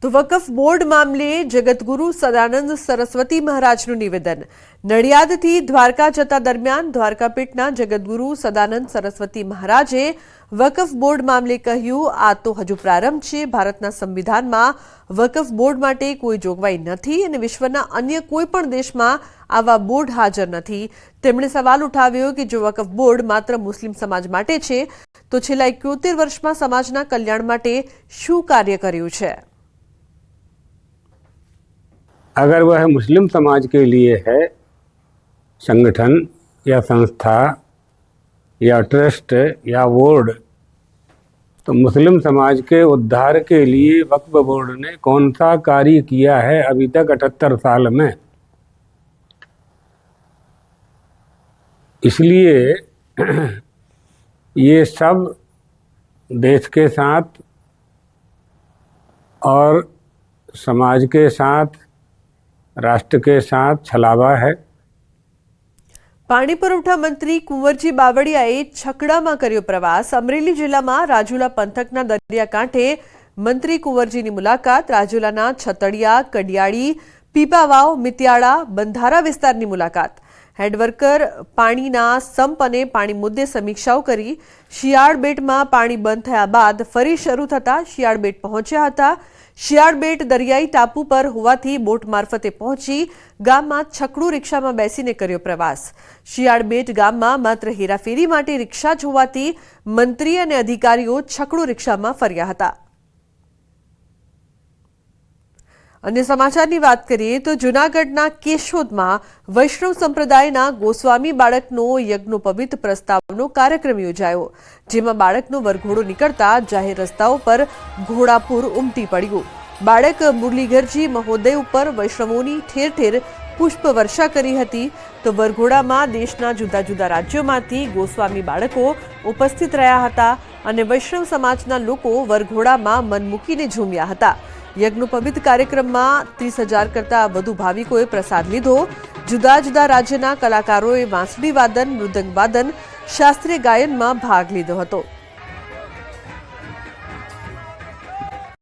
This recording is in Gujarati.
તો વકફ બોર્ડ મામલે જગતગુરુ સદાનંદ સરસ્વતી મહારાજનું નિવેદન। નડિયાદથી દ્વારકા જતા દરમિયાન દ્વારકાપીઠના જગતગુરુ સદાનંદ સરસ્વતી મહારાજે વકફ બોર્ડ મામલે કહ્યું, આ તો હજુ પ્રારંભ છે। ભારતના સંવિધાનમાં વકફ બોર્ડ માટે કોઈ જોગવાઈ નથી અને વિશ્વના અન્ય કોઈ પણ દેશમાં આવા બોર્ડ હાજર નથી। તેમણે સવાલ ઉઠાવ્યો કે જો વકફ બોર્ડ માત્ર મુસ્લિમ સમાજ માટે છે તો છેલ્લા 71 વર્ષમાં સમાજના કલ્યાણ માટે શું કાર્ય કર્યું છે? अगर वह मुस्लिम समाज के लिए है संगठन या संस्था या ट्रस्ट या बोर्ड, तो मुस्लिम समाज के उद्धार के लिए वक्फ बोर्ड ने कौन सा कार्य किया है अभी तक 78 साल में। इसलिए ये सब देश के साथ और समाज के साथ राष्ट्र के साथ छलावा है। पाणी पुरवठा मंत्री कुंवरजी बावळियाए छकड़ामां कर्यो प्रवास। अमरेली जिल्लामां રાજુલા पंथकना दरियाकांठे मंत्री कुंवरजीनी मुलाकात। રાજુલાના છતડિયા, કડિયાળી, પીપાવાવ, મિતિયાળા, બંધારા વિસ્તારની મુલાકાત। હેડવર્કર પાણીના સંપ અને પાણી મુદ્દે સમીક્ષાઓ કરી। શિયાળ બેટમાં પાણી બંધ થયા બાદ ફરી શરૂ થતા શિયાળ બેટ પહોંચ્યા હતા। શિયાળ બેટ દરિયાઈ ટાપુ પર હોવાથી બોટ મારફતે પહોંચી ગામમાં છકડું રિક્ષામાં બેસીને કર્યો પ્રવાસ। શિયાળ બેટ ગામમાં માત્ર હેરાફેરી માટે રિક્ષા જ હોવાથી મંત્રી અને અધિકારીઓ છકડું રિક્ષામાં ફર્યા હતા। अन्य समाचारनी वात करिए तो जूनागढ़ना केशोदमां वैष्णव संप्रदायना गोस्वामी बाळकनो यज्ञोपवीत प्रस्तावनो कार्यक्रम योजायो, जेमां बाळकनो वरघोड़ो निकळता जाहेर रस्ताओ पर घोड़ापूर उमटी पड्युं। बाळक मुरलीधरजी महोदय उपर वैष्णवोनी ठेर ठेर पुष्पवर्षा करी हती, तो वरघोड़ामां देशना जुदा जुदा राज्योमांथी गोस्वामी बाळको उपस्थित रह्या हता अने वैष्णव समाजना लोको वरघोड़ामां मन मूकीने झूम्या हता। यज्ञोपवीत कार्यक्रमમાં 30,000 કરતા વધુ ભાવિકોએ પ્રસાદ લીધો। જુદા જુદા રાજ્યના કલાકારોએ વાંસળી વાદન, મૃદંગ વાદન, શાસ્ત્રીય ગાયનમાં ભાગ લીધો હતો।